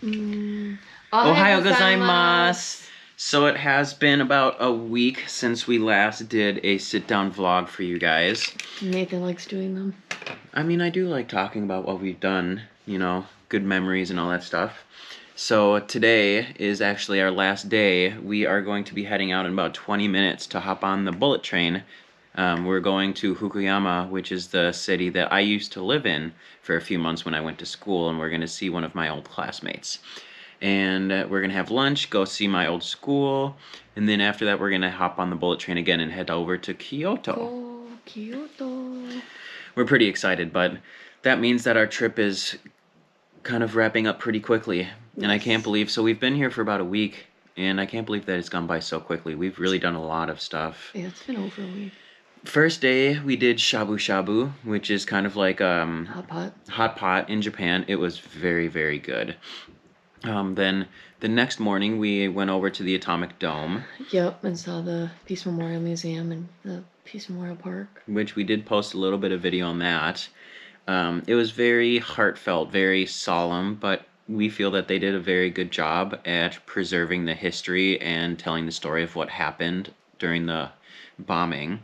Ohayou gozaimasu! So it has been about a week since we last did a sit-down vlog for you guys. Nathan likes doing them. I mean, I do like talking about what we've done, you know, good memories and all that stuff. So today is actually our last day. We are going to be heading out in about 20 minutes to hop on the bullet train. We're going to Fukuyama, which is the city that I used to live in for a few months when I went to school, and we're going to see one of my old classmates. And we're going to have lunch, go see my old school, and then after that we're going to hop on the bullet train again and head over to Kyoto. Oh, Kyoto. We're pretty excited, but that means that our trip is kind of wrapping up pretty quickly. Yes. And I can't believe, so we've been here for about a week, and I can't believe that it's gone by so quickly. We've really done a lot of stuff. Yeah, it's been over a week. First day, we did shabu shabu, which is kind of like hot pot in Japan. It was very, very good. Then the next morning, we went over to the Atomic Dome. Yep, and saw the Peace Memorial Museum and the Peace Memorial Park. Which we did post a little bit of video on that. It was very heartfelt, very solemn, but we feel that they did a very good job at preserving the history and telling the story of what happened during the bombing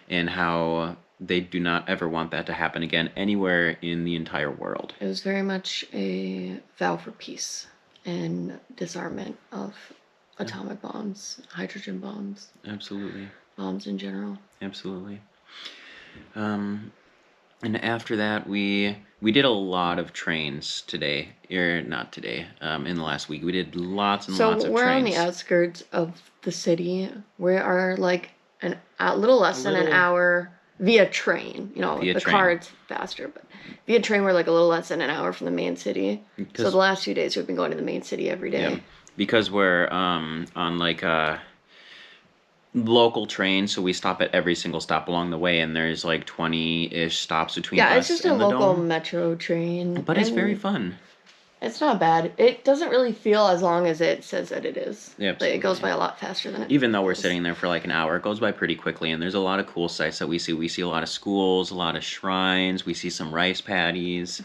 and how they do not ever want that to happen again anywhere in the entire world. It was very much a vow for peace and disarmament of atomic bombs, hydrogen bombs. Absolutely. Bombs in general. Absolutely. And after that, we did a lot of trains today, or not today, in the last week. We did lots and lots of trains. So we're on the outskirts of the city. We are like a little less than an hour via train. You know, the car it's faster, but via train we're like a little less than an hour from the main city. So the last 2 days we've been going to the main city every day. Yeah, because we're on like a local train, so we stop at every single stop along the way, and there's like 20-ish stops between us and the dome. Yeah, it's just a local metro train. But it's very fun. It's not bad. It doesn't really feel as long as it says that it is. Yeah, it goes by a lot faster than it Even though we're sitting there for like an hour, it goes by pretty quickly, and there's a lot of cool sights that we see. We see a lot of schools, a lot of shrines, we see some rice paddies.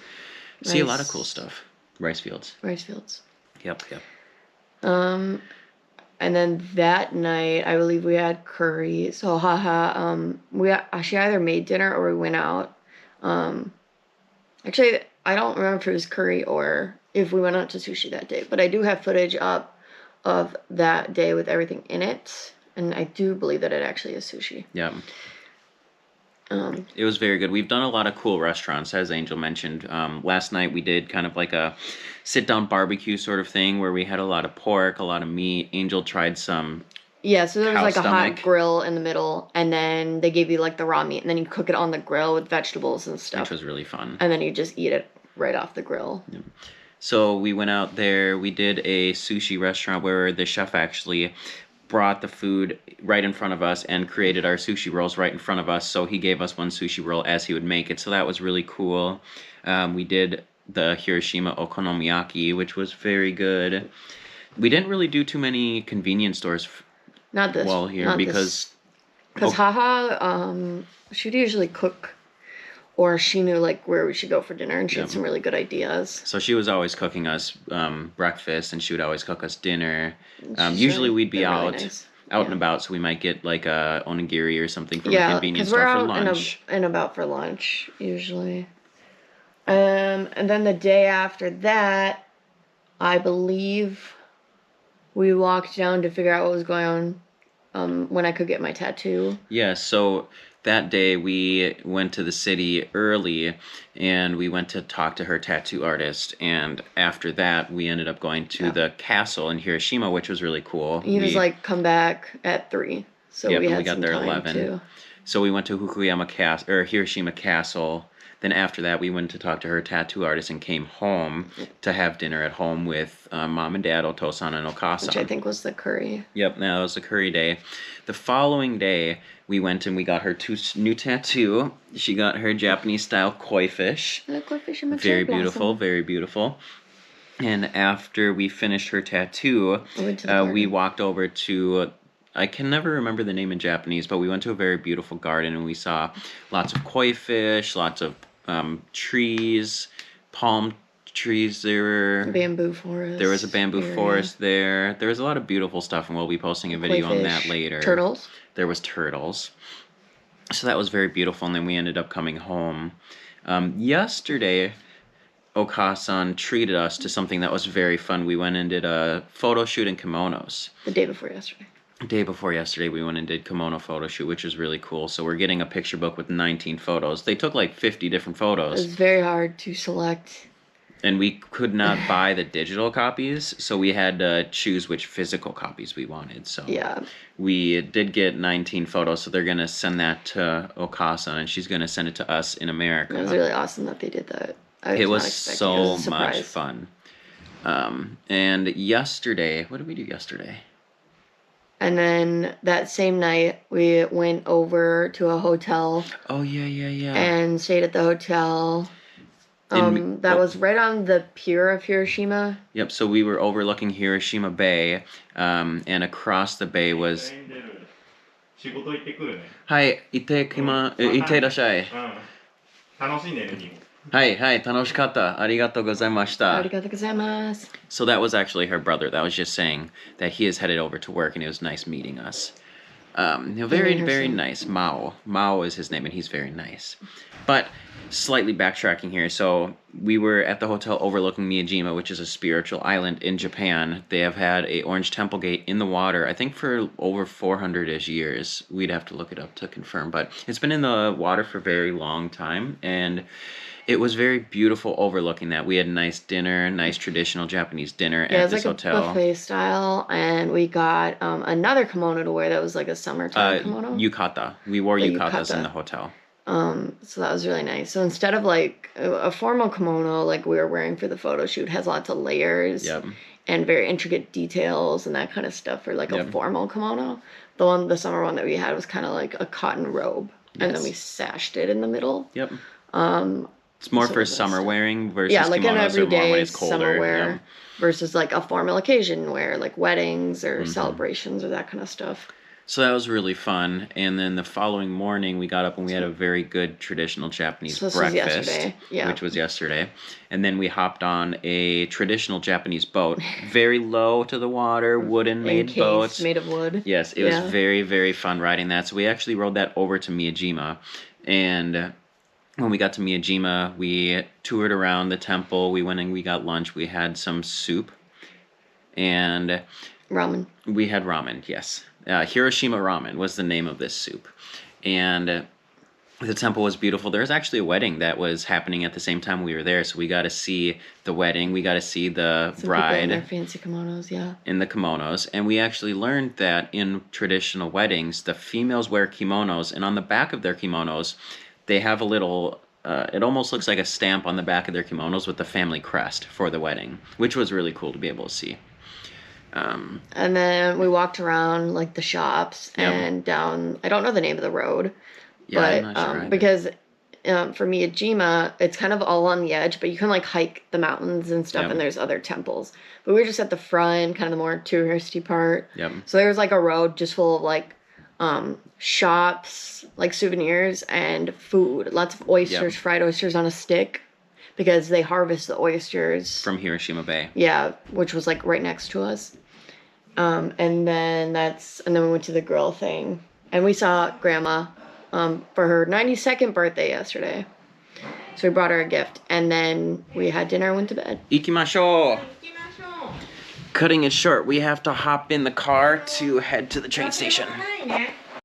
See a lot of cool stuff. Rice fields. Rice fields. Yep. And then that night, I believe we had curry. So, we actually either made dinner or we went out. Actually, I don't remember if it was curry or if we went out to sushi that day. But I do have footage up of that day with everything in it. And I do believe that it actually is sushi. Yeah. It was very good. We've done a lot of cool restaurants, as Angel mentioned. Last night we did kind of like a sit-down barbecue sort of thing where we had a lot of pork, a lot of meat. Angel tried some so there was like a hot grill in the middle, and then they gave you like the raw meat, and then you cook it on the grill with vegetables and stuff. Which was really fun. And then you just eat it right off the grill. Yeah. So we went out there. We did a sushi restaurant where the chef actually brought the food right in front of us and created our sushi rolls right in front of us. So he gave us one sushi roll as he would make it. So that was really cool. We did the Hiroshima okonomiyaki, which was very good. We didn't really do too many convenience stores because Haha, she'd usually cook, or she knew like where we should go for dinner, and she had some really good ideas. So she was always cooking us breakfast, and she would always cook us dinner. Usually we'd be out and about, so we might get like a onigiri or something from a convenience store for lunch. Yeah, because we're out and about for lunch usually. And then the day after that, I believe we walked down to figure out what was going on when I could get my tattoo. Yeah, so that day we went to the city early and we went to talk to her tattoo artist, and after that we ended up going to the castle in Hiroshima, which was really cool. He was like, come back at 3. So we got there at 11. Too. So we went to Hiroshima Castle. Then after that, we went to talk to her tattoo artist and came home to have dinner at home with Mom and Dad, Otosan and Okasan. Which I think was the curry. Yep, that was the curry day. The following day, we went and we got her new tattoo. She got her Japanese-style koi fish. The koi fish and very beautiful, very beautiful. And after we finished her tattoo, we walked over to... I can never remember the name in Japanese, but we went to a very beautiful garden and we saw lots of koi fish, lots of trees, palm trees. There were bamboo forest. There was a bamboo forest there. There was a lot of beautiful stuff, and we'll be posting a video on that later. Turtles. There was turtles. So that was very beautiful, and then we ended up coming home. Yesterday, Okasan treated us to something that was very fun. We went and did a photo shoot in kimonos. The day before yesterday. Day before yesterday, we went and did kimono photo shoot, which was really cool. So we're getting a picture book with 19 photos. They took like 50 different photos. It was very hard to select. And we could not buy the digital copies, so we had to choose which physical copies we wanted. So yeah, we did get 19 photos, so they're going to send that to Okasa, and she's going to send it to us in America. It was really awesome that they did that. It was so much fun. And yesterday, what did we do yesterday? And then that same night, we went over to a hotel. Oh, yeah. And stayed at the hotel. That was right on the pier of Hiroshima. Yep, so we were overlooking Hiroshima Bay, and across the bay was... Hi, 行ってらっしゃい。楽しんでね。はい楽しかった。ありがとうございました。ありがとうございます。So that was actually her brother. That was just saying that he is headed over to work, and it was nice meeting us. Very nice. Mao is his name, and he's very nice. But slightly backtracking here. So we were at the hotel overlooking Miyajima, which is a spiritual island in Japan. They have had a orange temple gate in the water, I think for over 400-ish years. We'd have to look it up to confirm, but it's been in the water for a very long time, and it was very beautiful overlooking that. We had a nice dinner, nice traditional Japanese dinner at this hotel. Yeah, it was like a buffet style, and we got another kimono to wear that was like a summertime kimono. Yukata. We wore yukatas in the hotel. So that was really nice. So instead of like a formal kimono like we were wearing for the photo shoot, has lots of layers and very intricate details and that kind of stuff for like a formal kimono. The summer one that we had was kind of like a cotton robe, and then we sashed it in the middle. Yep. It's more for summer wearing versus like an everyday when it's colder. Summer wear versus like a formal occasion wear, like weddings or celebrations or that kind of stuff. So that was really fun. And then the following morning, we got up and we had a very good traditional Japanese breakfast, which was yesterday. And then we hopped on a traditional Japanese boat, very low to the water, wooden-made boats. Made of wood. Yes, it was very, very fun riding that. So we actually rode that over to Miyajima. And when we got to Miyajima, we toured around the temple. We went and we got lunch. We had some soup and... ramen. We had ramen, yes. Hiroshima ramen was the name of this soup. And the temple was beautiful. There was actually a wedding that was happening at the same time we were there, so we got to see the wedding. We got to see the bride in their fancy kimonos, in the kimonos. And we actually learned that in traditional weddings, the females wear kimonos, and on the back of their kimonos, they have a little... it almost looks like a stamp on the back of their kimonos with the family crest for the wedding, which was really cool to be able to see. And then we walked around like the shops and down, I don't know the name of the road, but I'm not sure because for Miyajima, it's kind of all on the edge, but you can like hike the mountains and stuff, and there's other temples. But we were just at the front, kind of the more touristy part. So there was like a road just full of like shops, like souvenirs and food, lots of oysters, fried oysters on a stick. Because they harvest the oysters from Hiroshima Bay. Yeah, which was like right next to us. And then we went to the grill thing, and we saw Grandma for her 92nd birthday yesterday. So we brought her a gift, and then we had dinner and went to bed. Ikimashou. Cutting it short, we have to hop in the car to head to the train station.